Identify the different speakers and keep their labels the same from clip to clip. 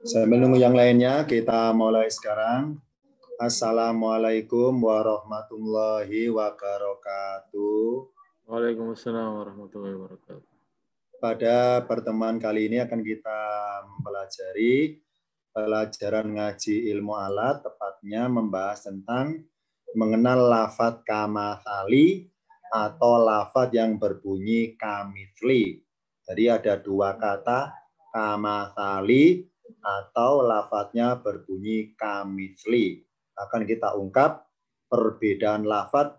Speaker 1: Sambil nunggu yang lainnya, kita mulai sekarang. Assalamualaikum warahmatullahi wabarakatuh.
Speaker 2: Waalaikumsalam warahmatullahi wabarakatuh.
Speaker 1: Pada pertemuan kali ini akan kita mempelajari pelajaran ngaji ilmu alat, tepatnya membahas tentang mengenal lafadz kamathali atau lafadz yang berbunyi kamitsli. Jadi ada dua kata, kamathali atau lafadznya berbunyi kamitsli. Akan kita ungkap perbedaan lafadz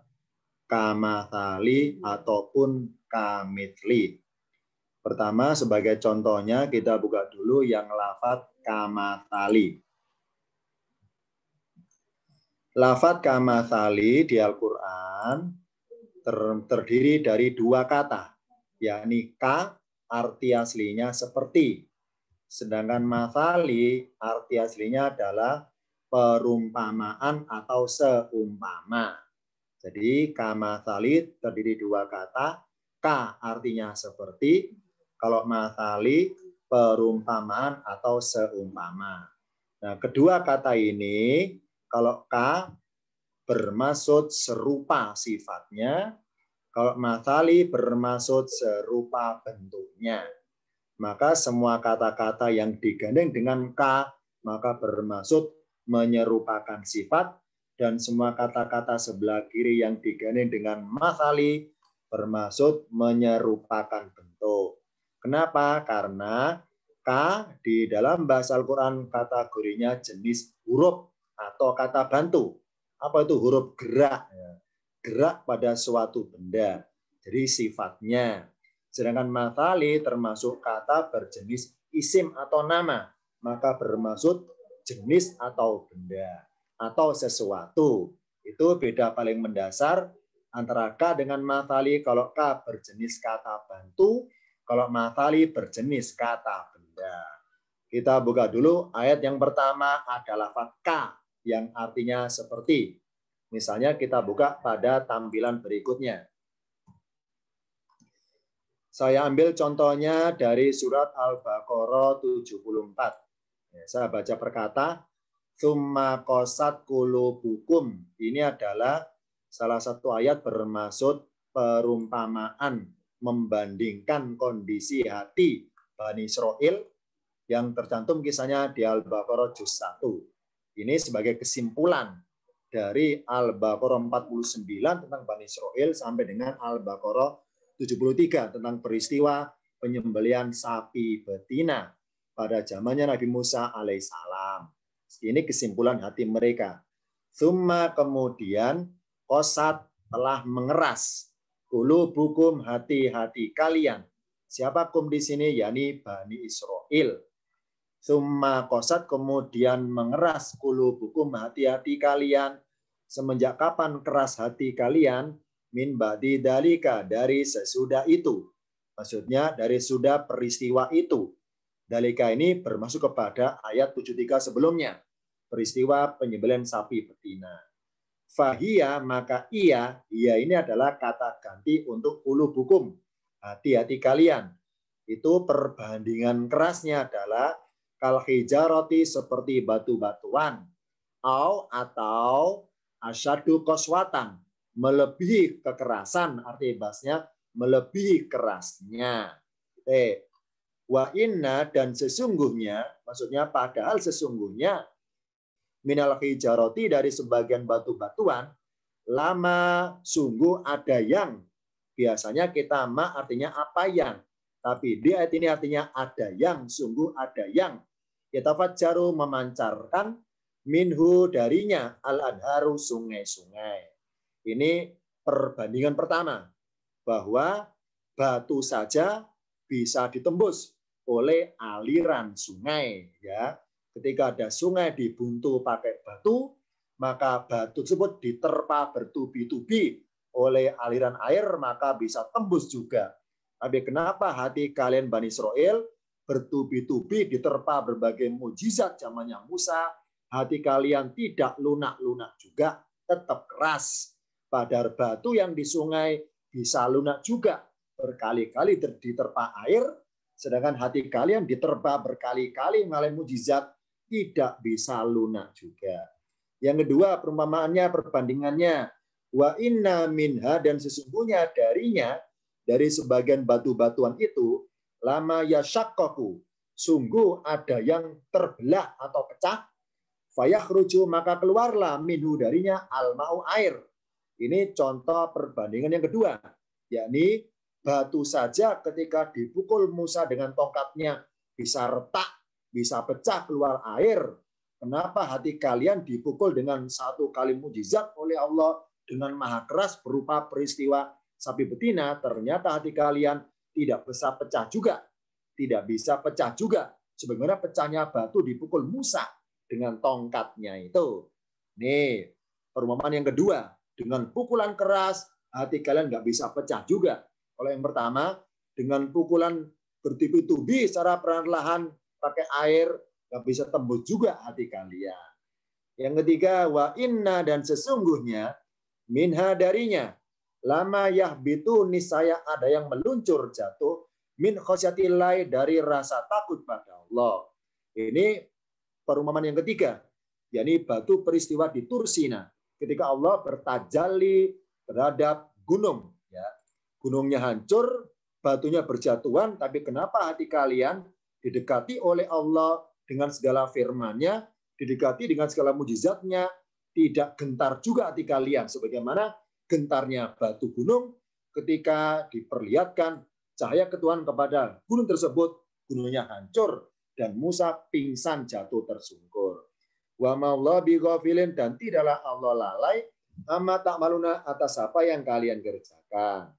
Speaker 1: kamathali ataupun kamitsli. Pertama, sebagai contohnya kita buka dulu yang lafadz kamathali. Lafadz kamathali di Al-Quran terdiri dari dua kata, yakni ka arti aslinya seperti. Sedangkan mathali arti aslinya adalah perumpamaan atau seumpama. Jadi kamathali terdiri dua kata, ka artinya seperti, kalau mathali perumpamaan atau seumpama. Nah, kedua kata ini kalau ka bermaksud serupa sifatnya, kalau mathali bermaksud serupa bentuknya. Maka semua kata-kata yang digandeng dengan ka maka bermaksud menyerupakan sifat, dan semua kata-kata sebelah kiri yang digandeng dengan mathali bermaksud menyerupakan bentuk. Kenapa? Karena ka di dalam bahasa Al-Quran kategorinya jenis huruf atau kata bantu. Apa itu huruf gerak? Gerak pada suatu benda. Jadi sifatnya. Sedangkan mathali termasuk kata berjenis isim atau nama. Maka bermaksud jenis atau benda atau sesuatu. Itu beda paling mendasar antara ka dengan mathali. Kalau ka berjenis kata bantu, kalau mathali berjenis kata benda. Kita buka dulu ayat yang pertama adalah lafaz ka yang artinya seperti. Misalnya kita buka pada tampilan berikutnya. Saya ambil contohnya dari surat Al-Baqarah 74. Saya baca per kata. Tsumma qasat qulubukum. Ini adalah salah satu ayat bermaksud perumpamaan, membandingkan kondisi hati Bani Israil yang tercantum kisahnya di Al-Baqarah juz 1. Ini sebagai kesimpulan dari Al-Baqarah 49 tentang Bani Israil sampai dengan Al-Baqarah 73 tentang peristiwa penyembelihan sapi betina pada zamannya Nabi Musa alaihissalam. Ini kesimpulan hati mereka. Summa kemudian qasat telah mengeras qulubukum hati-hati kalian. Siapa kum di sini? Yani Bani Israil. Summa qasat kemudian mengeras qulubukum hati-hati kalian. Semenjak kapan keras hati kalian? Min ba'di dalika, dari sesudah itu. Maksudnya dari sudah peristiwa itu. Dalika ini bermasuk kepada ayat 73 sebelumnya. Peristiwa penyembelihan sapi betina. Fahia, maka ia ini adalah kata ganti untuk qulubukum, hati-hati kalian. Itu perbandingan kerasnya adalah kal hijarati, seperti batu-batuan. Atau asyadu qaswatan, melebihi kekerasan, arti bahasnya melebihi kerasnya. Wa inna, dan sesungguhnya, maksudnya padahal sesungguhnya, minal hijarati, dari sebagian batu-batuan, lama sungguh ada yang, biasanya kita ma artinya apa yang, tapi di ayat ini artinya ada yang, sungguh ada yang, yatafajjaru, memancarkan, minhu, darinya, al-anharu, sungai-sungai. Ini perbandingan pertama, bahwa batu saja bisa ditembus oleh aliran sungai. Ya, ketika ada sungai dibuntu pakai batu, maka batu tersebut diterpa bertubi-tubi oleh aliran air, maka bisa tembus juga. Tapi kenapa hati kalian Bani Israil bertubi-tubi diterpa berbagai mukjizat zamannya Musa, hati kalian tidak lunak-lunak juga, tetap keras. Padahal batu yang di sungai bisa lunak juga, berkali-kali diterpa air, sedangkan hati kalian diterpa berkali-kali oleh mujizat, tidak bisa lunak juga. Yang kedua, perumpamaannya, perbandingannya, wa inna minha, dan sesungguhnya darinya, dari sebagian batu-batuan itu, lama yashaqqaqu, sungguh ada yang terbelah atau pecah, fayakhruju, maka keluarlah minhu, darinya al-ma'u, air. Ini contoh perbandingan yang kedua, yakni batu saja ketika dipukul Musa dengan tongkatnya bisa retak, bisa pecah, keluar air. Kenapa hati kalian dipukul dengan satu kali mujizat oleh Allah dengan maha keras berupa peristiwa sapi betina, ternyata hati kalian tidak bisa pecah juga. Tidak bisa pecah juga. Sebagaimana pecahnya batu dipukul Musa dengan tongkatnya itu. Nih, perumpamaan yang kedua. Dengan pukulan keras, hati kalian nggak bisa pecah juga. Kalau yang pertama, dengan pukulan bertubi-tubi secara perlahan pakai air, nggak bisa tembus juga hati kalian. Yang ketiga, wa inna, dan sesungguhnya, minha, darinya, lama yahbitu, niscaya ada yang meluncur jatuh, min khosyatillah, dari rasa takut pada Allah. Ini perumpamaan yang ketiga, yakni batu peristiwa di Tursina, ketika Allah bertajalli terhadap gunung. Ya. Gunungnya hancur, batunya berjatuhan, tapi kenapa hati kalian didekati oleh Allah dengan segala firman-Nya, didekati dengan segala mujizatnya, tidak gentar juga hati kalian, sebagaimana gentarnya batu gunung ketika diperlihatkan cahaya ketuhanan kepada gunung tersebut, gunungnya hancur, dan Musa pingsan jatuh tersungkur. Wa ma'allah bighafilin, dan tidaklah Allah lalai amma ta'maluna, atas apa yang kalian kerjakan.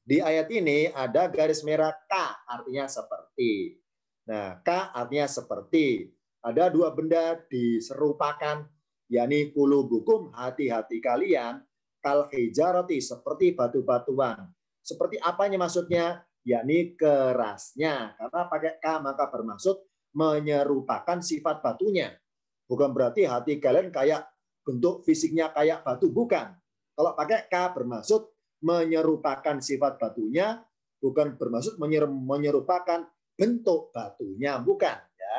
Speaker 1: Di ayat ini ada garis merah K, artinya seperti. Nah, K artinya seperti. Ada dua benda diserupakan, yakni qulubukum, hati-hati kalian, kal hijarati, seperti batu-batuan. Seperti apanya maksudnya? Yakni kerasnya. Karena pakai K maka bermaksud menyerupakan sifat batunya. Bukan berarti hati kalian kayak bentuk fisiknya kayak batu, bukan. Kalau pakai K bermaksud menyerupakan sifat batunya, bukan bermaksud menyerupakan bentuk batunya, bukan. Ya.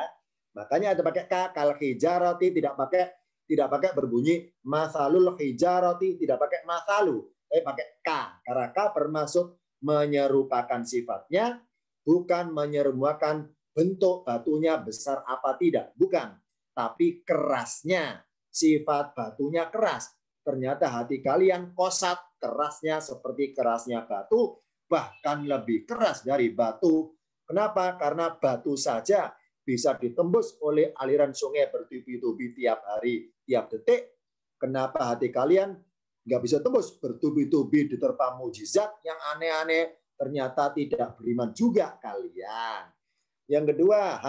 Speaker 1: Makanya ada pakai K, kal hijarati, tidak pakai berbunyi masalul hijarati, tidak pakai masalu, tapi pakai K. Karena K bermaksud menyerupakan sifatnya, bukan menyerupakan bentuk batunya besar apa tidak, bukan. Tapi kerasnya, sifat batunya keras. Ternyata hati kalian kosat, kerasnya seperti kerasnya batu, bahkan lebih keras dari batu. Kenapa? Karena batu saja bisa ditembus oleh aliran sungai bertubi-tubi tiap hari, tiap detik. Kenapa hati kalian nggak bisa tembus? Bertubi-tubi diterpa mujizat yang aneh-aneh, ternyata tidak beriman juga kalian. Yang kedua,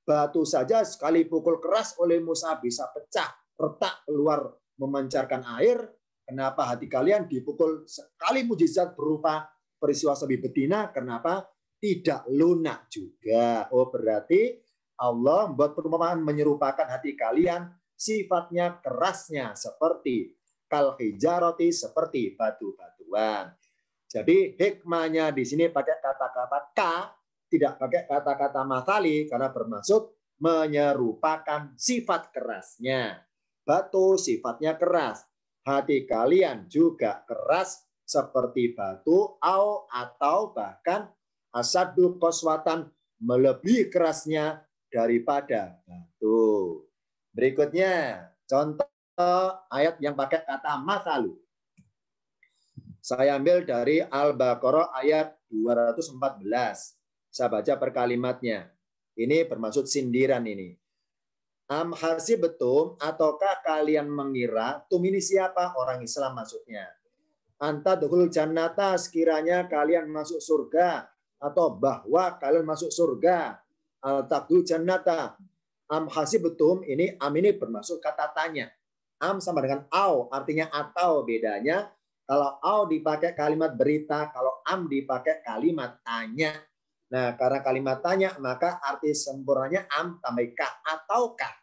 Speaker 1: batu saja sekali pukul keras oleh Musa bisa pecah, retak, keluar memancarkan air. Kenapa hati kalian dipukul sekali mujizat berupa peristiwa sapi betina, kenapa tidak lunak juga? Oh, berarti Allah membuat perumpamaan menyerupakan hati kalian, sifatnya kerasnya seperti kal hijarati, seperti batu-batuan. Jadi hikmahnya di sini pakai kata-kata K, tidak pakai kata-kata matali, karena bermaksud menyerupakan sifat kerasnya. Batu sifatnya keras. Hati kalian juga keras seperti batu, atau bahkan asaddu qaswatan, melebihi kerasnya daripada batu. Berikutnya, contoh ayat yang pakai kata masalu. Saya ambil dari Al-Baqarah ayat 214. Saya baca per kalimatnya. Ini bermaksud sindiran ini. Am hasibtum, ataukah kalian mengira, tum ini siapa? Orang Islam maksudnya. Anta dukhul jannata, sekiranya kalian masuk surga, atau bahwa kalian masuk surga. Al taqul jannata. Am hasibtum, ini am ini bermaksud kata tanya. Am sama dengan au, artinya atau, bedanya kalau au dipakai kalimat berita, kalau am dipakai kalimat tanya. Nah, karena kalimat tanya, maka arti sempurnanya am tambah ka, ataukah.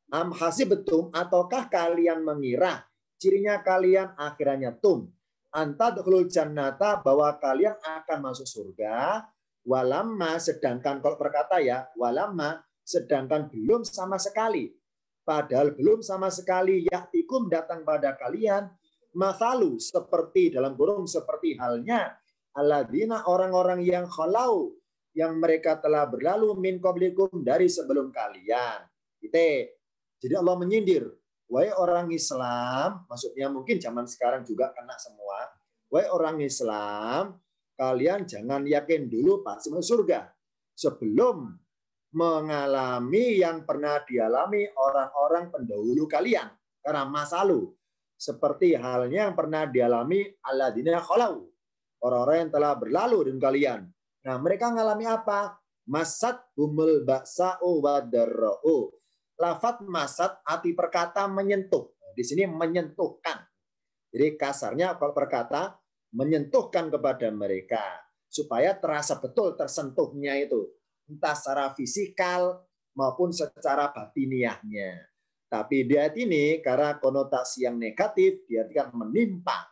Speaker 1: Am hasibtum, ataukah kalian mengira, cirinya kalian akhirannya tum, antadkhulul jannata, bahwa kalian akan masuk surga, walamma, sedangkan kalau berkata ya, walamma, sedangkan belum sama sekali. Padahal belum sama sekali, yaktikum, datang pada kalian, masalu, seperti dalam kurung seperti halnya alladzina, orang-orang yang khalau, yang mereka telah berlalu, min qablikum, dari sebelum kalian. Jadi Allah menyindir, wahai orang Islam, maksudnya mungkin zaman sekarang juga kena semua, wahai orang Islam, kalian jangan yakin dulu pasti masuk surga sebelum mengalami yang pernah dialami orang-orang pendahulu kalian. Karena masa lalu, seperti halnya yang pernah dialami alladzina khalau, orang-orang yang telah berlalu dengan kalian. Nah, mereka mengalami apa? Masat humul ba'sa'u wadarra'u. Lafat masat, arti perkata menyentuh. Di sini menyentuhkan. Jadi kasarnya kalau berkata menyentuhkan kepada mereka supaya terasa betul tersentuhnya itu, entah secara fisikal maupun secara batiniahnya. Tapi di ayat ini karena konotasi yang negatif, diartikan menimpa.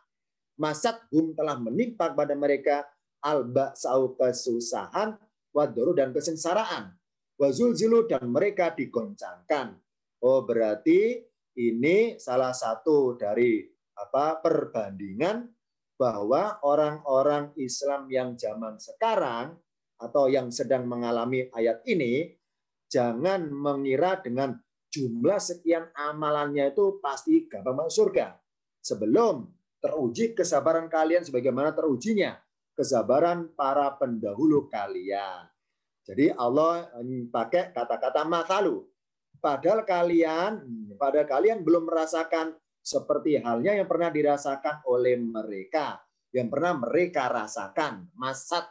Speaker 1: Masat hum, telah menimpa pada mereka al-ba'sa'u, kesusahan, wadoru, dan kesengsaraan, wazulzilu, dan mereka digoncangkan. Oh, berarti ini salah satu dari perbandingan bahwa orang-orang Islam yang zaman sekarang atau yang sedang mengalami ayat ini, jangan mengira dengan jumlah sekian amalannya itu pasti gampang masuk surga. Sebelum teruji kesabaran kalian sebagaimana terujinya kesabaran para pendahulu kalian. Jadi Allah pakai kata-kata makalu. Padahal kalian belum merasakan seperti halnya yang pernah dirasakan oleh mereka, yang pernah mereka rasakan, masat.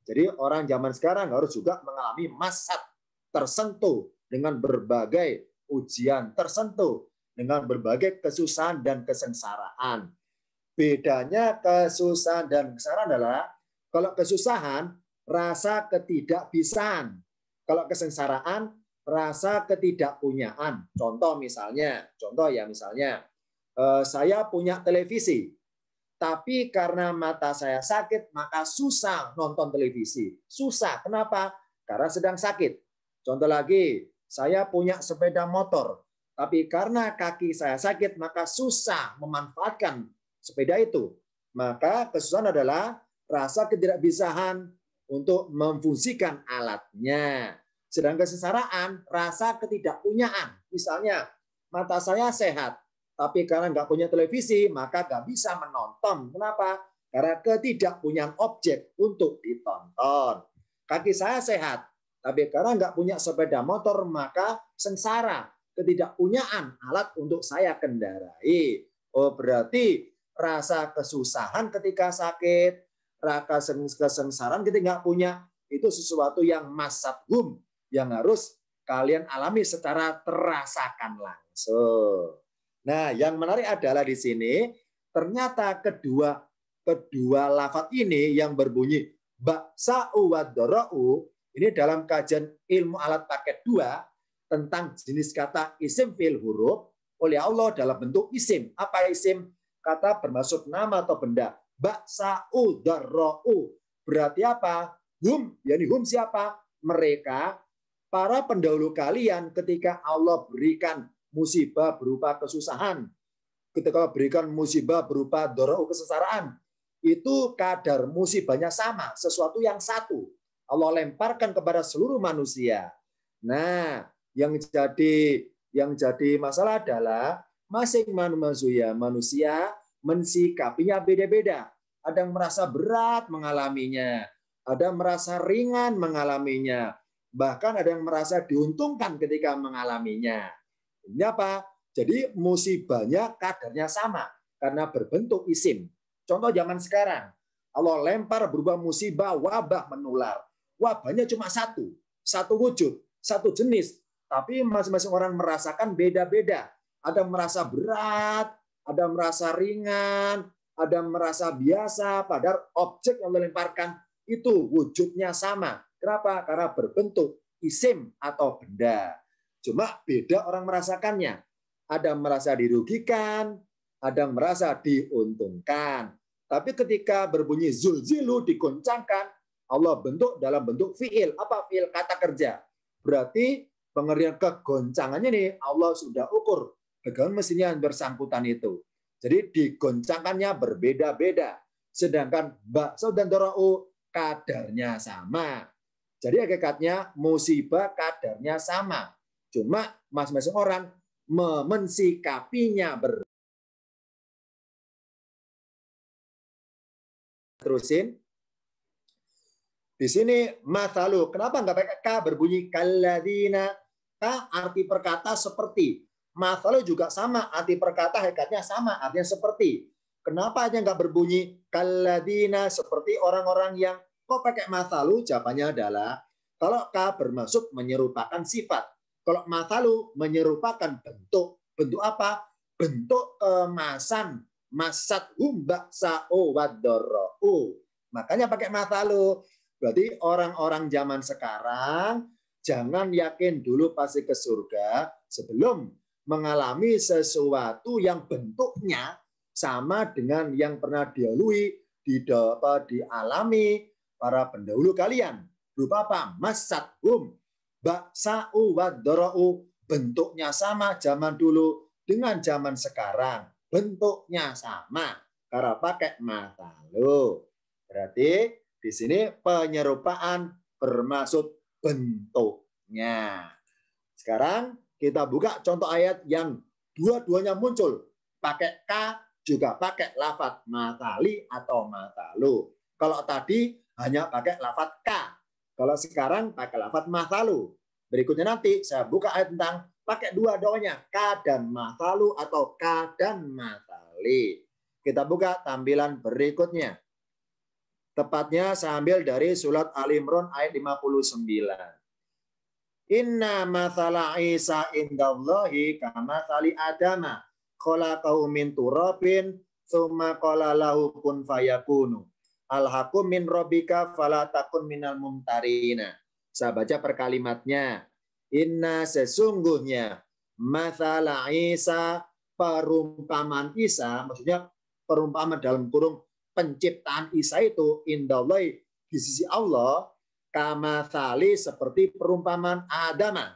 Speaker 1: Jadi orang zaman sekarang harus juga mengalami masat, tersentuh dengan berbagai ujian, tersentuh dengan berbagai kesusahan dan kesengsaraan. Bedanya kesusahan dan kesengsaraan adalah kalau kesusahan rasa ketidakbisaan, kalau kesengsaraan rasa ketidakpunyaan. Contoh misalnya, saya punya televisi, tapi karena mata saya sakit maka susah nonton televisi. Susah, kenapa? Karena sedang sakit. Contoh lagi, saya punya sepeda motor, tapi karena kaki saya sakit maka susah memanfaatkan sepeda itu. Maka kesusahan adalah rasa ketidakbisaan untuk memfungsikan alatnya. Sedangkan kesengsaraan, rasa ketidakpunyaan. Misalnya, mata saya sehat, tapi karena nggak punya televisi, maka nggak bisa menonton. Kenapa? Karena ketidakpunyaan objek untuk ditonton. Kaki saya sehat, tapi karena nggak punya sepeda motor, maka sengsara. Ketidakpunyaan alat untuk saya kendarai. Oh, berarti rasa kesusahan ketika sakit, rasa kesengsaraan ketika nggak punya, itu sesuatu yang masathum, yang harus kalian alami secara terasakan langsung. Nah, yang menarik adalah di sini ternyata kedua lafaz ini yang berbunyi ba'sa'u wadarra'u, ini dalam kajian ilmu alat paket 2 tentang jenis kata isim fi'il huruf oleh Allah dalam bentuk isim. Apa isim? Kata bermaksud nama atau benda. Ba'sa'u darra'u. Berarti apa? Hum, yakni hum siapa? Mereka, para pendahulu kalian ketika Allah berikan musibah berupa kesusahan, ketika berikan musibah berupa darra'u, kesengsaraan, itu kadar musibahnya sama, sesuatu yang satu. Allah lemparkan kepada seluruh manusia. Nah, yang jadi masalah adalah masing manusia mensikapinya beda-beda. Ada yang merasa berat mengalaminya, ada yang merasa ringan mengalaminya, bahkan ada yang merasa diuntungkan ketika mengalaminya. Ini apa? Jadi musibahnya kadarnya sama karena berbentuk isim. Contoh zaman sekarang, Allah lempar berupa musibah wabah menular. Wabahnya cuma satu wujud, satu jenis, tapi masing-masing orang merasakan beda-beda. Ada yang merasa berat, ada yang merasa ringan, ada yang merasa biasa, padahal objek yang dilemparkan itu wujudnya sama. Kenapa? Karena berbentuk isim atau benda. Cuma beda orang merasakannya. Ada yang merasa dirugikan, ada yang merasa diuntungkan. Tapi ketika berbunyi zulzilu, digoncangkan, Allah bentuk dalam bentuk fiil. Apa fiil? Kata kerja. Berarti pengertian kegoncangannya nih Allah sudah ukur bagaimana mestinya yang bersangkutan itu. Jadi digoncangkannya berbeda-beda. Sedangkan bakso dan dora'u kadarnya sama. Jadi hakikatnya musibah kadarnya sama. Cuma masing-masing orang mensikapinya terusin. Di sini mathalu. Kenapa nggak pakai K berbunyi kalladina? K arti perkata seperti. Mathalu juga sama. Arti perkata hakikatnya sama. Artinya seperti. Kenapa aja nggak berbunyi kalladina seperti orang-orang yang kok pakai mathalu? Jawabannya adalah kalau K bermaksud menyerupakan sifat. Kalau mathalu menyerupakan bentuk. Bentuk apa? Bentuk kemasan. Masat humba sa'o wadorro'u. Makanya pakai mathalu. Berarti orang-orang zaman sekarang jangan yakin dulu pasti ke surga sebelum mengalami sesuatu yang bentuknya sama dengan yang pernah dilalui, dialami para pendahulu kalian. Berupa apa? Masathum ba'sa'u wadora'u. Bentuknya sama zaman dulu dengan zaman sekarang. Bentuknya sama. Karena pakai mathalu. Berarti di sini penyerupaan bermaksud bentuknya. Sekarang kita buka contoh ayat yang dua-duanya muncul. Pakai K juga pakai lafadz mathali atau mathalu. Kalau tadi hanya pakai lafadz K. Kalau sekarang pakai lafadz mathalu. Berikutnya nanti saya buka ayat tentang pakai dua-duanya. K dan mathalu atau K dan mathali. Kita buka tampilan berikutnya. Tepatnya saya ambil dari surat Al-Imran ayat 59. Inna mathala Isa indallahi kamathali Adama khalaqahu min turabin tsumma qala lahu kun fayakunu. Alhaqum min rabbika fala takun minal mumtarina. Saya baca per kalimatnya. Inna sesungguhnya mathala Isa perumpamaan Isa, maksudnya perumpamaan dalam kurung penciptaan Isa itu indallahi di sisi Allah kamathali seperti perumpamaan Adama.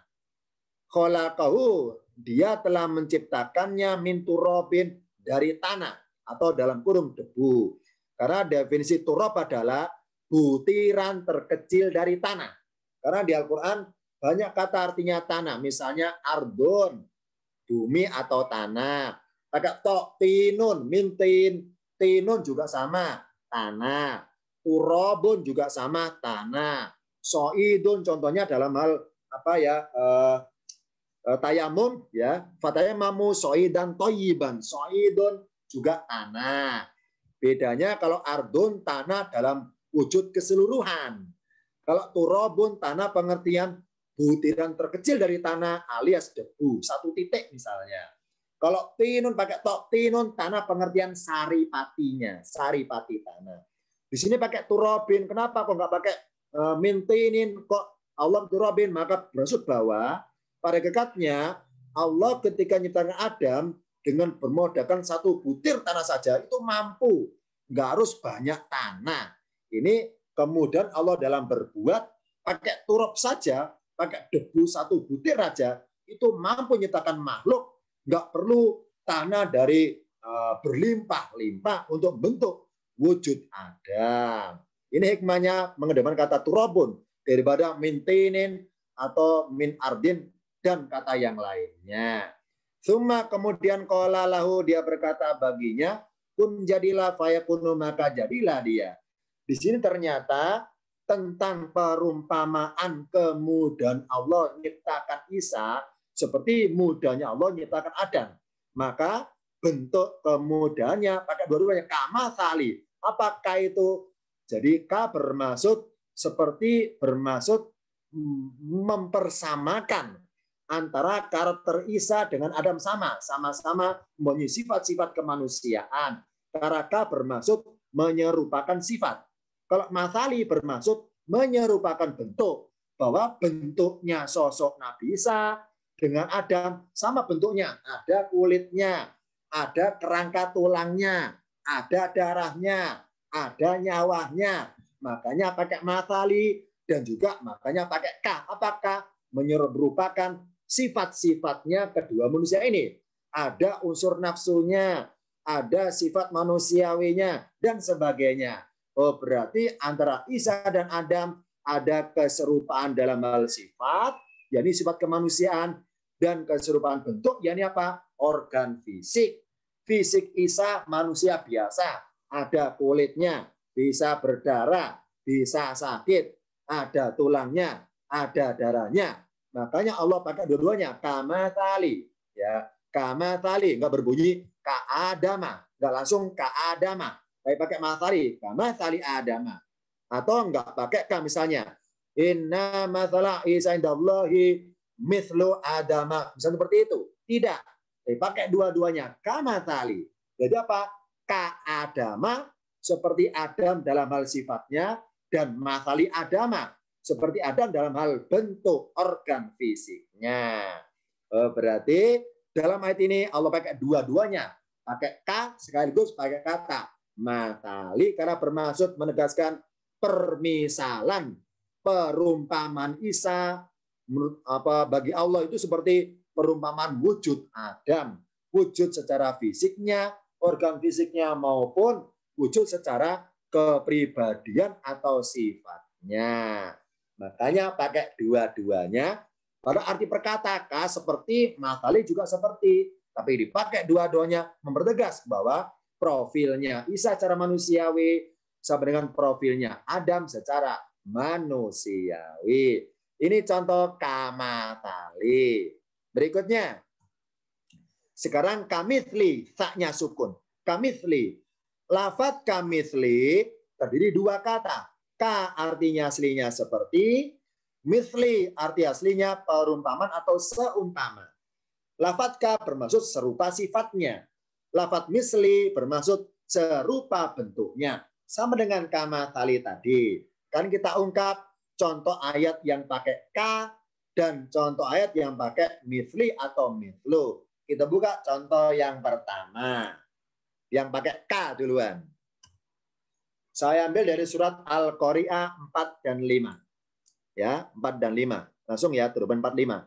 Speaker 1: Khalaqahu dia telah menciptakannya min turabin dari tanah atau dalam kurung debu. Karena definisi turab adalah butiran terkecil dari tanah. Karena di Al-Qur'an banyak kata artinya tanah, misalnya ardun, bumi atau tanah. Pakai tok tinun, mintin. Tinun juga sama, tanah. Turabun juga sama, tanah. Soidun contohnya dalam hal apa ya? Tayamum ya. Fatayamamu soidan toyiban. Soidun juga tanah. Bedanya kalau ardun tanah dalam wujud keseluruhan. Kalau turabun tanah pengertian butiran terkecil dari tanah alias debu, satu titik misalnya. Kalau tinun pakai tok tinun tanah pengertian saripatinya, saripati tanah. Di sini pakai turabin. Kenapa kok nggak pakai mintinin? Kok Allah turabin? Maka bermaksud bahwa pada hakikatnya Allah ketika menciptakan Adam dengan bermodalkan satu butir tanah saja itu mampu, nggak harus banyak tanah. Ini kemudian Allah dalam berbuat pakai turab saja, pakai debu satu butir saja itu mampu menciptakan makhluk. Nggak perlu tanah dari berlimpah-limpah untuk bentuk wujud Adam. Ini hikmahnya mengedepankan kata turabun daripada mintinin atau min ardin dan kata yang lainnya. Summa kemudian qala lahu dia berkata baginya kun jadilah fayakunu maka jadilah dia. Di sini ternyata tentang perumpamaan kemudahan Allah menciptakan Isa seperti mudahnya Allah menciptakan Adam. Maka bentuk kemudahannya pakai dua-duanya kamathali. Apakah itu? Jadi K bermaksud seperti bermaksud mempersamakan antara karakter Isa dengan Adam sama-sama mempunyai sifat-sifat kemanusiaan. Karena K bermaksud menyerupakan sifat. Kalau mathali bermaksud menyerupakan bentuk, bahwa bentuknya sosok Nabi Isa dengan Adam sama bentuknya. Ada kulitnya, ada kerangka tulangnya, ada darahnya, ada nyawanya. Makanya pakai matali dan juga makanya pakai K. Apakah merupakan sifat-sifatnya kedua manusia ini? Ada unsur nafsunya, ada sifat manusiawinya, dan sebagainya. Oh, berarti antara Isa dan Adam ada keserupaan dalam hal sifat, yakni sifat kemanusiaan, dan keserupaan bentuk, yakni apa? Organ fisik. Fisik Isa manusia biasa, ada kulitnya, bisa berdarah, bisa sakit, ada tulangnya, ada darahnya. Makanya Allah pakai dua-duanya, kama tali, ya, kama tali, nggak berbunyi ka adama, nggak langsung ka adama, tapi pakai matali, kama tali adama. Atau nggak pakai ka misalnya, inna mathala Isa indallahi mithlu adama, misalnya seperti itu. Tidak, tapi pakai dua-duanya, kama tali. Jadi apa? Ka adama seperti Adam dalam hal sifatnya, dan mathali adama seperti Adam dalam hal bentuk organ fisiknya. Berarti dalam ayat ini Allah pakai dua-duanya, pakai K sekaligus pakai kata matali karena bermaksud menegaskan permisalan, perumpamaan Isa bagi Allah itu seperti perumpamaan wujud Adam, wujud secara fisiknya, organ fisiknya maupun wujud secara kepribadian atau sifatnya. Makanya pakai dua-duanya. Pada arti perkata K seperti, matali juga seperti. Tapi dipakai dua-duanya mempertegas bahwa profilnya Isa secara manusiawi sama dengan profilnya Adam secara manusiawi. Ini contoh kamatali. Berikutnya. Sekarang kamitsli, saknya sukun. Kamitsli. Lafadz kamitsli terdiri dua kata. Ka artinya aslinya seperti, misli arti aslinya perumpamaan atau seumpama. Lafadz ka bermaksud serupa sifatnya. Lafadz misli bermaksud serupa bentuknya. Sama dengan kama tali tadi. Kan kita ungkap contoh ayat yang pakai ka dan contoh ayat yang pakai misli atau mislu. Kita buka contoh yang pertama. Yang pakai K duluan. Saya ambil dari surat Al-Qari'ah 4 dan 5. Ya, 4 dan 5. Langsung ya, turunan 45.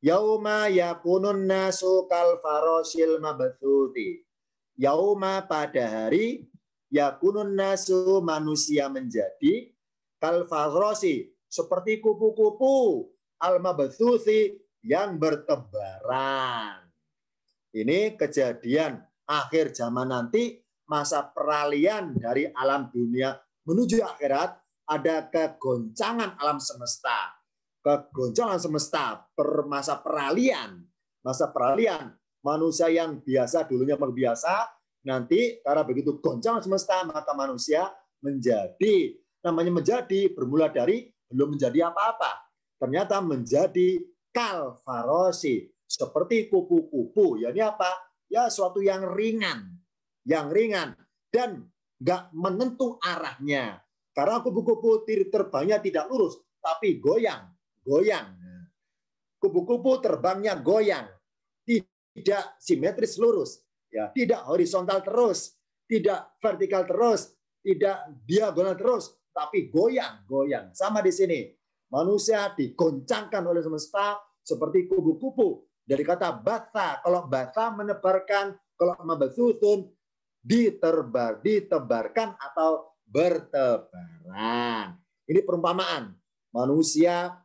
Speaker 1: Yauma yakunun nasu kal farosil mabthuti. Yauma pada hari yakunun nasu manusia menjadi kal farosi seperti kupu-kupu al mabthuti yang bertebaran. Ini kejadian akhir zaman nanti, masa peralihan dari alam dunia menuju akhirat, ada kegoncangan alam semesta. Kegoncangan semesta per masa peralihan. Masa peralihan, manusia yang biasa dulunya biasa, nanti karena begitu goncangan semesta, maka manusia menjadi, namanya menjadi, bermula dari belum menjadi apa-apa. Ternyata menjadi kal farosi, seperti kupu-kupu. Ya ini apa? Ya suatu yang ringan dan nggak menentu arahnya. Karena kupu-kupu terbangnya tidak lurus, tapi goyang. Kupu-kupu terbangnya goyang, tidak simetris lurus, ya, tidak horizontal terus, tidak vertikal terus, tidak diagonal terus, tapi goyang. Sama di sini, manusia digoncangkan oleh semesta seperti kupu-kupu. Dari kata bata, kalau bata menebarkan, kalau mabasusun ditebarkan atau bertebaran. Ini perumpamaan. Manusia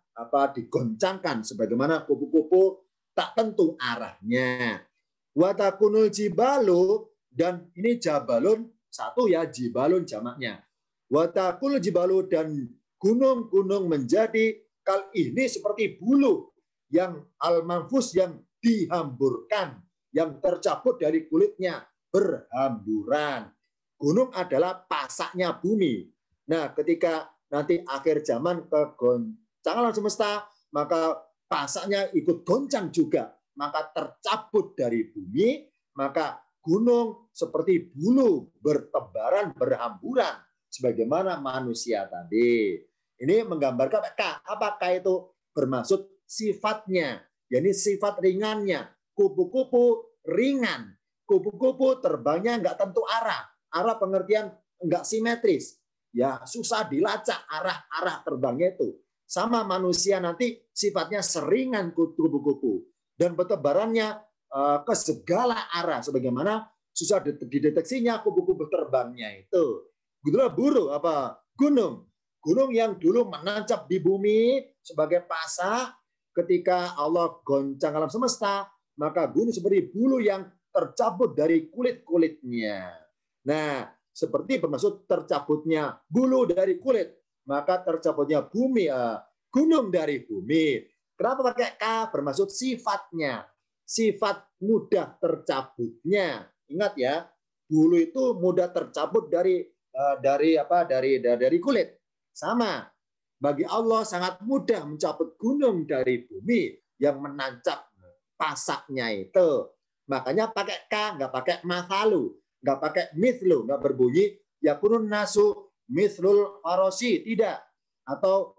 Speaker 1: digoncangkan sebagaimana kupu-kupu tak tentu arahnya. Watakunul jibalu, dan ini jabalun satu ya, jibalun jamaknya. Watakul jibalu, dan gunung-gunung menjadi kal ini seperti bulu yang al-manfus, yang dihamburkan, yang tercabut dari kulitnya, berhamburan. Gunung adalah pasaknya bumi. Nah, ketika nanti akhir zaman kegoncangan semesta, maka pasaknya ikut goncang juga, maka tercabut dari bumi, maka gunung seperti bulu bertebaran, berhamburan, sebagaimana manusia tadi. Ini menggambarkan apakah itu bermaksud sifatnya. yakni sifat ringannya. Kupu-kupu ringan. Kupu-kupu terbangnya nggak tentu arah. Arah pengertian nggak simetris. Ya, susah dilacak arah terbangnya itu. Sama manusia nanti sifatnya seringan kupu-kupu. Dan bertebarannya ke segala arah. Sebagaimana susah dideteksinya kupu-kupu terbangnya itu. Gitulah burung apa gunung. Gunung yang dulu menancap di bumi sebagai pasak, ketika Allah goncang alam semesta, maka gunung seperti bulu yang tercabut dari kulit-kulitnya. Nah, seperti bermaksud tercabutnya bulu dari kulit, maka tercabutnya bumi, gunung dari bumi. Kenapa pakai K? Bermaksud sifatnya. Sifat mudah tercabutnya. Ingat ya, bulu itu mudah tercabut dari kulit. Sama. Bagi Allah sangat mudah mencabut gunung dari bumi yang menancap pasaknya itu. Makanya pakai K, nggak pakai mafalu, nggak pakai mithlu, nggak berbunyi yakunun nasu mithlul farosi, tidak. Atau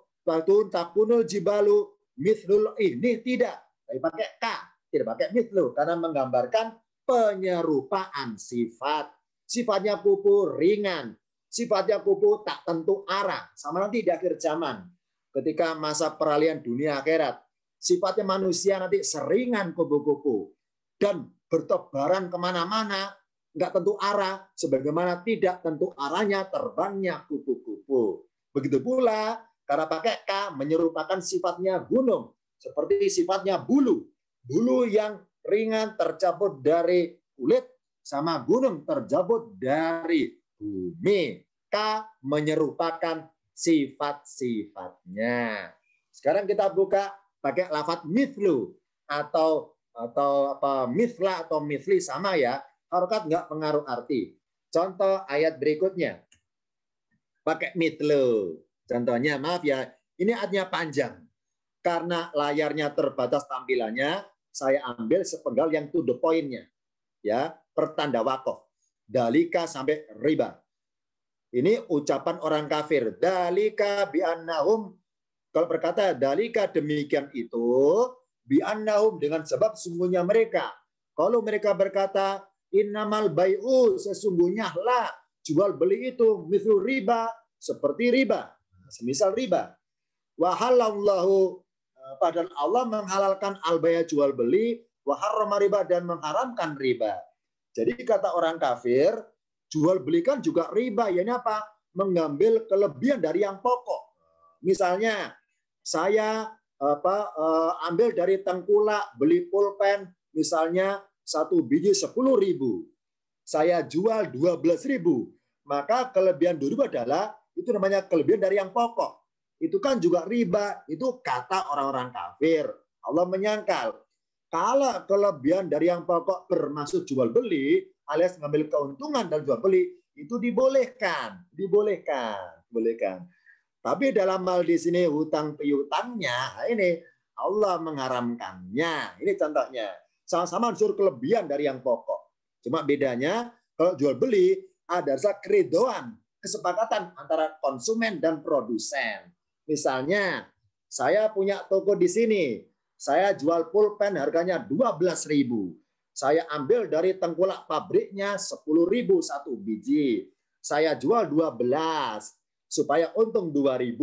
Speaker 1: takunul jibalu mithlul ini, tidak. Tapi pakai K, tidak pakai mithlu, karena menggambarkan penyerupaan sifat. Sifatnya kupu ringan, sifatnya kupu tak tentu arah. Sama nanti di akhir zaman, ketika masa peralihan dunia akhirat, sifatnya manusia nanti seringan kupu-kupu dan bertebaran kemana-mana, nggak tentu arah, sebagaimana tidak tentu arahnya terbangnya kupu-kupu. Begitu pula karena pakai K menyerupakan sifatnya gunung, seperti sifatnya bulu. Bulu yang ringan tercabut dari kulit, sama gunung tercabut dari bumi. K menyerupakan sifat-sifatnya. Sekarang kita buka pakai lafaz mithlu atau apa mithla atau mithli, sama ya. Harokat nggak pengaruh arti. Contoh ayat berikutnya. Pakai mithlu. Contohnya, maaf ya, ini artinya panjang. Karena layarnya terbatas tampilannya, saya ambil sepenggal yang to the point-nya. Ya, pertanda wakof. Dalika sampai riba. Ini ucapan orang kafir. Dalika bi'annahum. Kalau berkata dalika demikian itu, bi'annahum dengan sebab sungguhnya mereka. Kalau mereka berkata innamal bai'u, sesungguhnya lah jual beli itu mithlu riba, seperti riba. Semisal riba. Wa halallahu, padahal Allah menghalalkan al-bai'a jual beli, wa harrama riba dan mengharamkan riba. Jadi kata orang kafir, jual belikan juga riba. Ya, ini apa? Mengambil kelebihan dari yang pokok. Misalnya, saya ambil dari tengkulak, beli pulpen, misalnya 1 biji 10.000. Saya jual 12.000. Maka kelebihan 2.000 adalah, itu namanya kelebihan dari yang pokok. Itu kan juga riba. Itu kata orang-orang kafir. Allah menyangkal. Kalau kelebihan dari yang pokok bermaksud jual beli, alias ngambil keuntungan dan jual beli, itu dibolehkan. Tapi dalam hal di sini hutang piutangnya, ini Allah mengharamkannya. Ini contohnya. Sama-sama unsur kelebihan dari yang pokok. Cuma bedanya kalau jual beli ada rasa keridoan, kesepakatan antara konsumen dan produsen. Misalnya, saya punya toko di sini. Saya jual pulpen harganya 12.000. Saya ambil dari tengkulak pabriknya 10.000 1 biji. Saya jual 12 supaya untung 2.000.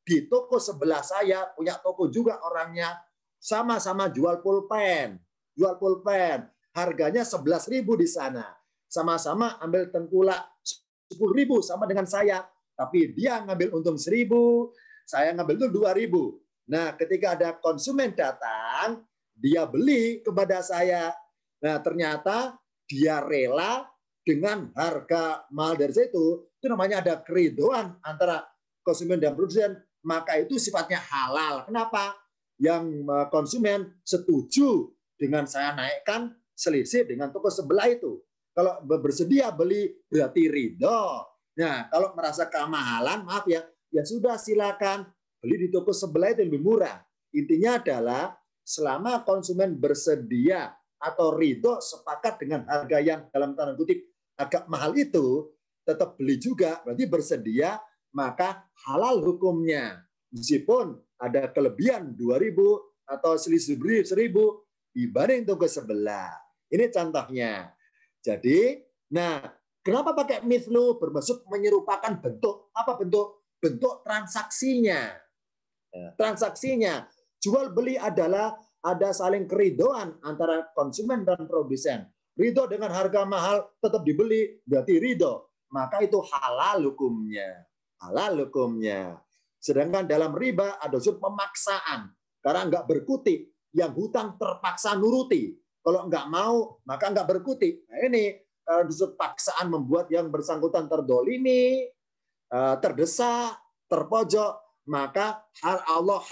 Speaker 1: Di toko sebelah saya punya toko juga orangnya, sama-sama jual pulpen. Harganya 11.000 di sana. Sama-sama ambil tengkulak 10.000 sama dengan saya, tapi dia ngambil untung 1.000, saya ngambil untung 2.000. Nah, ketika ada konsumen datang, dia beli kepada saya. Nah, ternyata dia rela dengan harga mahal dari situ. Itu namanya ada keridoan antara konsumen dan produsen. Maka itu sifatnya halal. Kenapa? Yang konsumen setuju dengan saya naikkan selisih dengan toko sebelah itu. Kalau bersedia beli berarti ridho. Nah, kalau merasa kemahalan, maaf ya, ya sudah silakan beli di toko sebelah itu lebih murah. Intinya adalah selama konsumen bersedia atau ridho sepakat dengan harga yang dalam tanda kutip agak mahal itu, tetap beli juga, berarti bersedia, maka halal hukumnya. Meskipun ada kelebihan 2.000, atau selisih 1.000 dibanding toko sebelah. Ini contohnya. Jadi, nah, kenapa pakai mithlu? Bermaksud menyerupakan bentuk. Apa bentuk? Bentuk transaksinya. Transaksinya. Jual beli adalah ada saling keridhoan antara konsumen dan produsen. Ridho dengan harga mahal tetap dibeli, berarti ridho. Maka itu halal hukumnya. Halal hukumnya. Sedangkan dalam riba ada unsur pemaksaan. Karena nggak berkutik. Yang hutang terpaksa nuruti. Kalau nggak mau, maka nggak berkutik. Nah ini, kalau unsur paksaan membuat yang bersangkutan terdolimi, terdesak, terpojok, maka Allah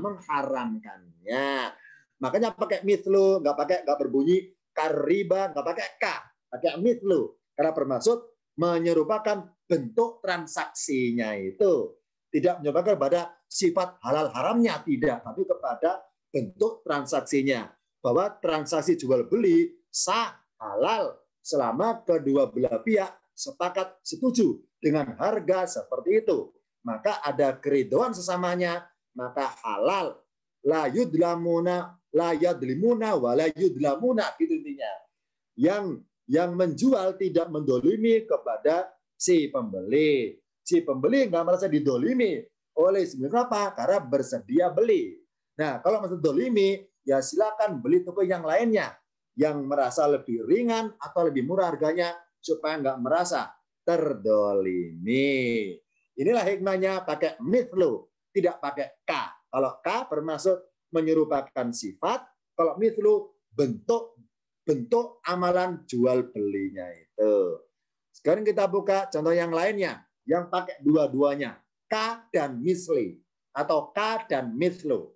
Speaker 1: mengharamkannya. Makanya pakai mithlu, nggak berbunyi kariba, nggak pakai k, pakai mithlu. Karena bermaksud menyerupakan bentuk transaksinya itu. Tidak menyerupakan kepada sifat halal haramnya, tidak. Tapi kepada bentuk transaksinya. Bahwa transaksi jual beli sah, halal, selama kedua belah pihak sepakat setuju dengan harga seperti itu. Maka ada keridhaan sesamanya, maka halal. La yudlamuna, la yadlimuna, wa la yudlamuna, gitu intinya. Yang menjual tidak mendolimi kepada si pembeli. Si pembeli nggak merasa didolimi oleh apa? Karena bersedia beli. Nah, kalau masih dolimi, ya silakan beli toko yang lainnya yang merasa lebih ringan atau lebih murah harganya supaya nggak merasa terdolimi. Inilah hikmahnya pakai mithlu, tidak pakai k. Kalau k bermaksud menyerupakan sifat, kalau mithlu bentuk amalan jual belinya itu. Sekarang kita buka contoh yang lainnya yang pakai dua-duanya, k dan misli atau k dan mithlu.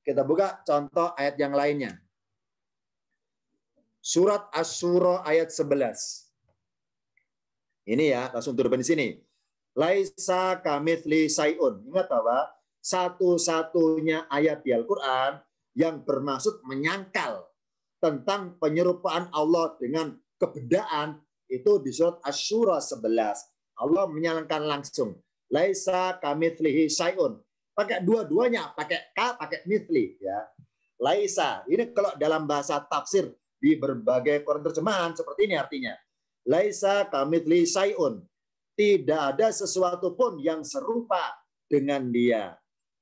Speaker 1: Kita buka contoh ayat yang lainnya. Surat Asy-Syura ayat 11. Ini ya, langsung turun di sini. Laisa kamitsli syai'un. Ingat bahwa satu-satunya ayat di Al-Qur'an yang bermaksud menyangkal tentang penyerupaan Allah dengan kebendaan itu di surat Asy-Syura 11. Allah menyalahkan langsung. Laisa kamitslihi syai'un. Pakai dua-duanya, pakai ka, pakai mithli ya. Laisa, ini kalau dalam bahasa tafsir di berbagai Quran terjemahan seperti ini artinya. Laisa kamitsli syai'un. Tidak ada sesuatu pun yang serupa dengan dia.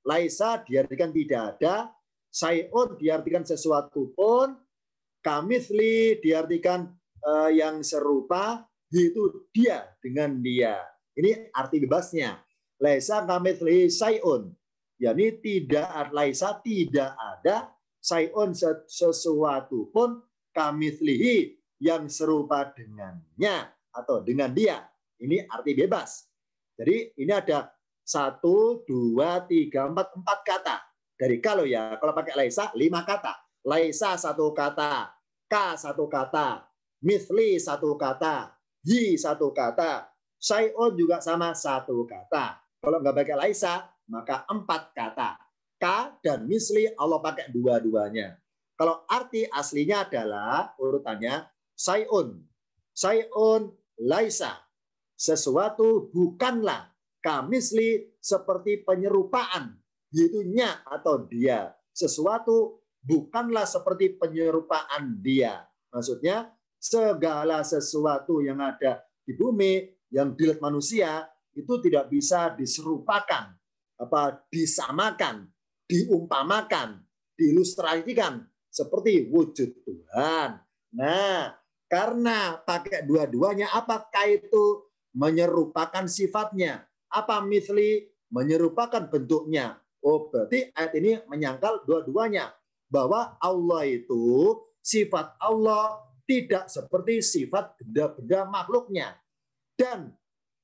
Speaker 1: Laisa diartikan tidak ada, syai'un diartikan sesuatu pun, kamitsli diartikan yang serupa, itu dia dengan dia. Ini arti bebasnya. Laisa kamitsli syai'un. Yani tidak ada syai'un sesuatu pun kamitslihi yang serupa dengannya atau dengan dia. Ini arti bebas. Jadi ini ada 1, 2, 3, 4 kata. Dari kalau ya, kalau pakai laisa 5 kata. Laisa 1 kata, ka 1 kata, mithli 1 kata, hi 1 kata, syai'un juga sama 1 kata. Kalau nggak pakai laisa, maka 4 kata. Ka dan misli Allah pakai dua-duanya. Kalau arti aslinya adalah urutannya syai'un. Syai'un laisa. Sesuatu bukanlah. Kamisli seperti penyerupaan. Yaitu nya atau dia. Sesuatu bukanlah seperti penyerupaan dia. Maksudnya segala sesuatu yang ada di bumi, yang dilihat manusia, itu tidak bisa diserupakan, disamakan, diumpamakan, diilustrasikan seperti wujud Tuhan. Nah, karena pakai dua-duanya, apakah itu menyerupakan sifatnya? Apa mithli menyerupakan bentuknya? Oh, berarti ayat ini menyangkal dua-duanya. Bahwa Allah itu, sifat Allah tidak seperti sifat benda-benda makhluknya. Dan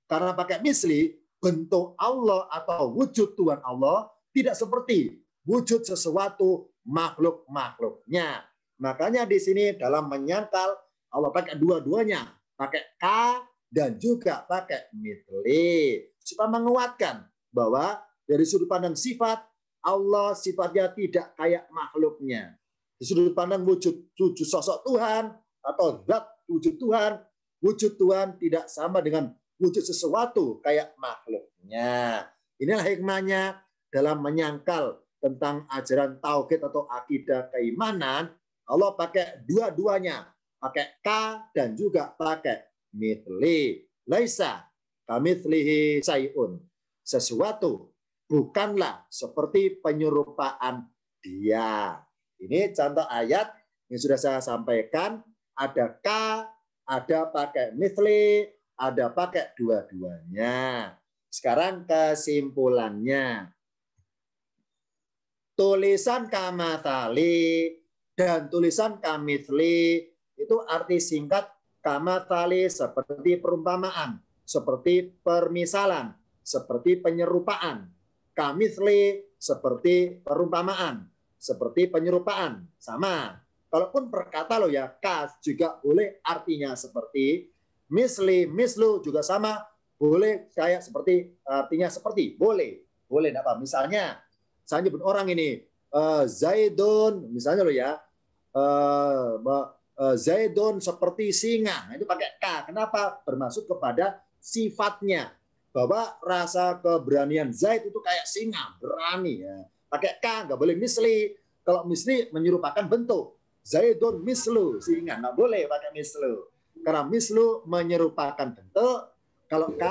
Speaker 1: karena pakai misli, bentuk Allah atau wujud Tuhan Allah tidak seperti wujud sesuatu makhluk-makhluknya. Makanya di sini dalam menyangkal Allah pakai dua-duanya, pakai ka dan juga pakai mithli, supaya menguatkan bahwa dari sudut pandang sifat Allah sifatnya tidak kayak makhluknya. Di sudut pandang wujud sosok Tuhan atau zat wujud Tuhan tidak sama dengan wujud sesuatu kayak makhluknya. Inilah hikmahnya dalam menyangkal tentang ajaran tauhid atau akidah keimanan, Allah pakai dua-duanya, pakai ka dan juga pakai mithli. Laisa kamitslihi syai'un. Sesuatu bukanlah seperti penyerupaan dia. Ini contoh ayat yang sudah saya sampaikan. Ada ka, ada pakai mithli, ada pakai dua-duanya. Sekarang kesimpulannya. Tulisan kamathali dan tulisan kamitsli itu arti singkat kamathali seperti perumpamaan, seperti permisalan, seperti penyerupaan. Kamitsli seperti perumpamaan, seperti penyerupaan. Sama. Kalaupun perkata loh ya, kas juga boleh artinya seperti, misli, mislu juga sama, boleh kayak seperti, artinya seperti, boleh. Boleh, enggak apa. Misalnya, saya nyebut orang ini, Zaidun, misalnya loh ya, Zaidun seperti singa, itu pakai K. Kenapa? Bermaksud kepada sifatnya, bahwa rasa keberanian Zaid itu kayak singa, berani ya. Pakai K, nggak boleh misli. Kalau misli menyerupakan bentuk. Zaidun mislu, singa, nggak boleh pakai mislu. Karena mislu menyerupakan bentuk, kalau K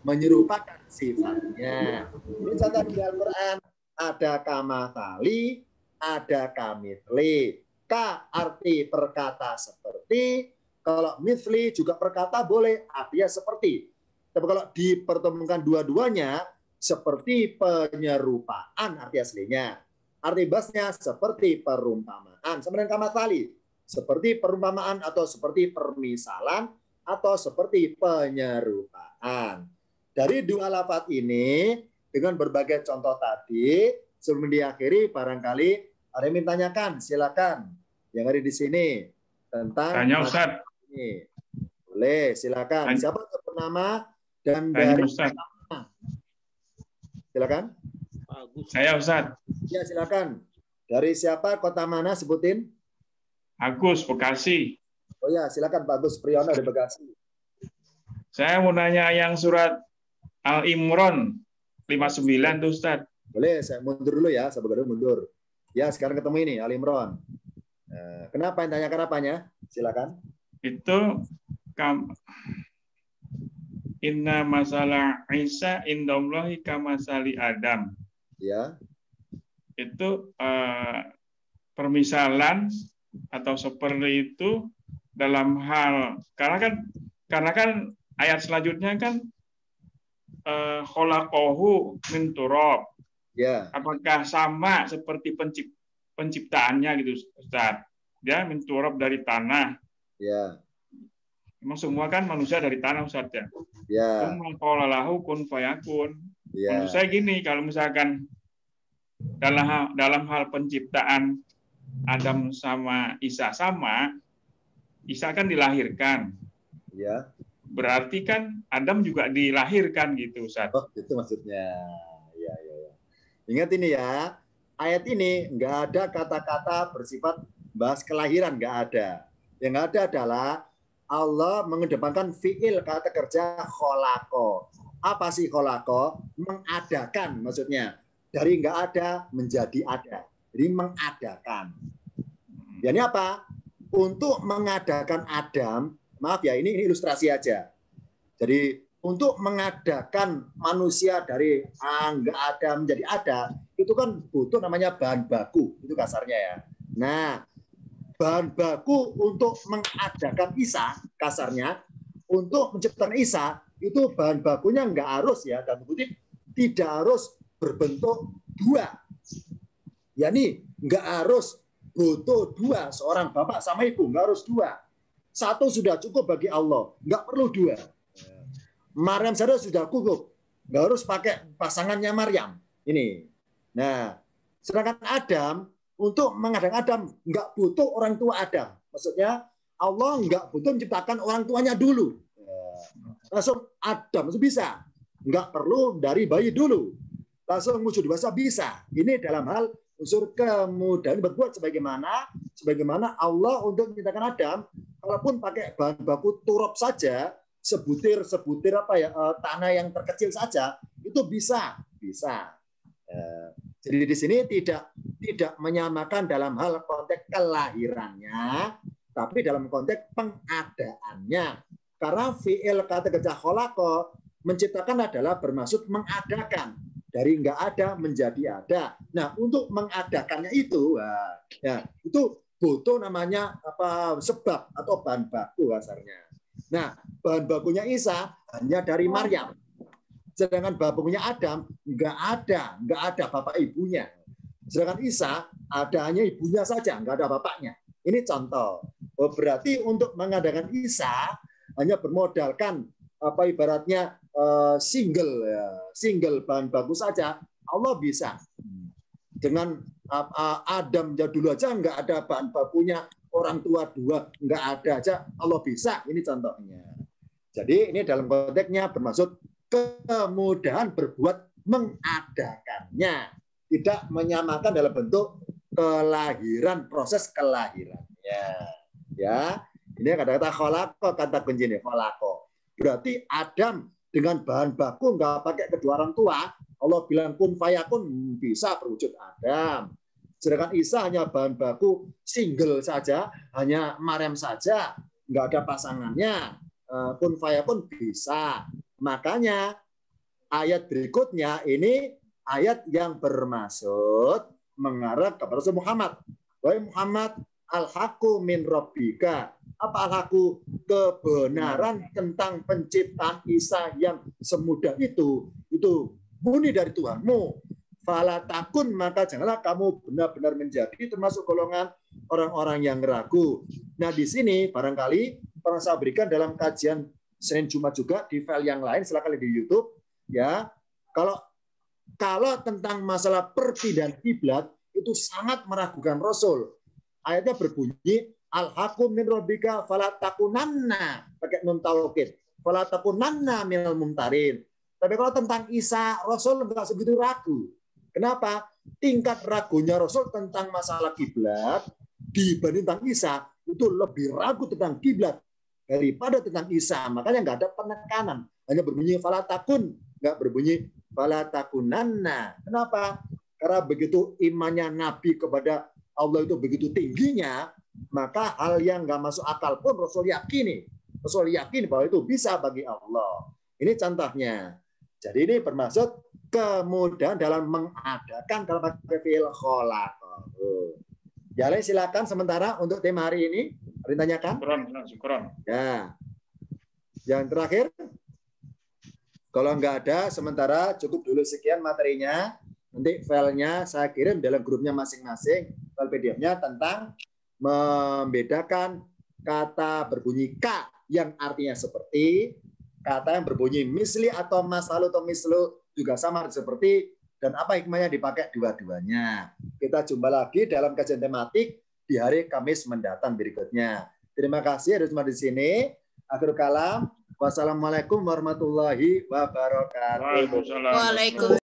Speaker 1: menyerupakan sifatnya. Ini contoh di Al-Quran. Ada kamathali, ada kamithli. K arti perkata seperti, kalau mithli juga perkata boleh, artinya seperti. Tapi kalau dipertemukan dua-duanya, seperti penyerupaan arti aslinya. Arti basnya seperti perumpamaan. Sama dengan kamathali, seperti perumpamaan atau seperti permisalan atau seperti penyerupaan. Dari dua lafaz ini, dengan berbagai contoh tadi, sebelum diakhiri barangkali ada yang ditanyakan, silakan. Yang ada di sini tentang
Speaker 3: Tanya Ustaz.
Speaker 1: Ini. Boleh, silakan.
Speaker 3: Tanya.
Speaker 1: Siapa bernama dan
Speaker 3: Tanya
Speaker 1: dari
Speaker 3: Ustaz.
Speaker 1: mana? Silakan.
Speaker 3: Saya Ustaz.
Speaker 1: Ya, silakan. Dari siapa, kota mana, sebutin?
Speaker 3: Agus, Bekasi.
Speaker 1: Oh ya, silakan Pak Agus Priyono dari Bekasi.
Speaker 3: Saya mau nanya yang surat Al-Imran 59 tuh Ustaz.
Speaker 1: Boleh, saya mundur dulu ya, sahabat mundur. Ya, sekarang ketemu ini Al-Imran. Kenapa yang tanyakan apanya? Silakan.
Speaker 3: Itu inna masalah Isa indallahi kamasali Adam.
Speaker 1: Ya.
Speaker 3: Itu permisalan atau seperti itu dalam hal karena kan ayat selanjutnya kan khalaqahu min turab.
Speaker 1: Ya.
Speaker 3: Apakah sama seperti penciptaannya gitu Ustaz? Dia min turab dari tanah.
Speaker 1: Ya.
Speaker 3: Memang semua kan manusia dari tanah Ustaz ya.
Speaker 1: Ya.
Speaker 3: Qala lahu kun fayakun.
Speaker 1: Ya.
Speaker 3: Maksud saya gini, kalau misalkan dalam hal penciptaan Adam sama Isa sama, Isa kan dilahirkan.
Speaker 1: Ya.
Speaker 3: Berarti kan Adam juga dilahirkan gitu, Ustaz.
Speaker 1: Oh, itu maksudnya. Ya. Ingat ini ya, ayat ini nggak ada kata-kata bersifat bahas kelahiran, nggak ada. Yang ada adalah Allah mengedepankan fiil kata kerja kholako. Apa sih kholako? Mengadakan maksudnya. Dari nggak ada menjadi ada. Jadi mengadakan. Ya, ini apa? Untuk mengadakan Adam, maaf ya, ini ilustrasi aja. Jadi untuk mengadakan manusia dari nggak ada menjadi ada, itu kan butuh namanya bahan baku, itu kasarnya ya. Nah, bahan baku untuk mengadakan Isa, kasarnya, untuk menciptakan Isa, itu bahan bakunya nggak harus ya, dan kutip tidak harus berbentuk dua. Ya nih, nggak harus butuh dua, seorang bapak sama ibu, nggak harus dua. Satu sudah cukup bagi Allah, nggak perlu dua. Maryam saja sudah cukup, nggak harus pakai pasangannya Maryam. Ini. Nah, sedangkan Adam, untuk mengadakan Adam, nggak butuh orang tua Adam. Maksudnya, Allah nggak butuh menciptakan orang tuanya dulu. Langsung Adam, itu bisa. Nggak perlu dari bayi dulu. Langsung wujud dewasa bisa. Ini dalam hal unsur kemudahan berbuat sebagaimana Allah untuk menciptakan Adam, walaupun pakai bahan baku turab saja, sebutir tanah yang terkecil saja, itu bisa. Jadi di sini tidak menyamakan dalam hal konteks kelahirannya, tapi dalam konteks pengadaannya. Karena fi'il kata kerja khalaqa menciptakan adalah bermaksud mengadakan. Dari nggak ada menjadi ada. Nah, untuk mengadakannya itu, ya, itu butuh namanya apa sebab atau bahan baku kasarnya. Nah, bahan bakunya Isa hanya dari Maryam. Sedangkan bahan bakunya Adam nggak ada bapak ibunya. Sedangkan Isa ada hanya ibunya saja, nggak ada bapaknya. Ini contoh. Oh, berarti untuk mengadakan Isa hanya bermodalkan apa ibaratnya single bahan baku saja, Allah bisa. Dengan Adam dulu aja nggak ada bahan bakunya, orang tua dua nggak ada aja, Allah bisa. Ini contohnya. Jadi ini dalam konteksnya bermaksud kemudahan berbuat mengadakannya, tidak menyamakan dalam bentuk kelahiran, proses kelahirannya. Ya, ini kata-kata khalaqa, kata kunci ini khalaqa. Berarti Adam dengan bahan baku nggak pakai kedua orang tua, Allah bilang kun fayakun bisa berwujud Adam. Sedangkan Isa hanya bahan baku single saja, hanya Maryam saja, nggak ada pasangannya. Kun fayakun bisa. Makanya ayat berikutnya ini ayat yang bermaksud mengarah kepada Rasul Muhammad. Wahai Muhammad, al-haqqu min rabbika. Apa al-haqqu? Kebenaran tentang penciptaan Isa yang semudah itu murni dari Tuhanmu. Fala takun, maka janganlah kamu benar-benar menjadi termasuk golongan orang-orang yang ragu. Nah, di sini barangkali pernah saya berikan dalam kajian Senin Jumat juga di file yang lain, silakan lihat di YouTube ya. Kalau tentang masalah perpindahan kiblat itu sangat meragukan Rasul. Ayatnya berbunyi al-haqqu min rabbika fala takunanna, pakai nun taukid. Fala takunanna minal mumtarin. Tapi kalau tentang Isa, Rasul enggak segitu ragu. Kenapa? Tingkat ragunya Rasul tentang masalah kiblat dibanding tentang Isa itu lebih ragu tentang kiblat daripada tentang Isa. Makanya enggak ada penekanan. Hanya berbunyi fala takun, enggak berbunyi fala takunanna. Kenapa? Karena begitu imannya Nabi kepada Allah itu begitu tingginya, maka hal yang nggak masuk akal pun Rasul yakini. Rasul yakin bahwa itu bisa bagi Allah. Ini contohnya. Jadi ini bermaksud kemudahan dalam mengadakan kalau pakai fi'il khalaqa. Ya, silakan sementara untuk tema hari ini. Ada yang tanyakan?
Speaker 3: Syukuran.
Speaker 1: Ya. Yang terakhir, kalau nggak ada, sementara cukup dulu sekian materinya. Nanti filenya saya kirim dalam grupnya masing-masing. File PDF-nya tentang membedakan kata berbunyi K yang artinya seperti, kata yang berbunyi misli atau masalu atau mislu juga sama seperti, dan apa hikmahnya dipakai dua-duanya. Kita jumpa lagi dalam kajian tematik di hari Kamis mendatang berikutnya. Terima kasih ada semua di sini. Akhirul kalam. Wassalamualaikum warahmatullahi wabarakatuh.
Speaker 3: Waalaikumsalam.
Speaker 4: Waalaikumsalam.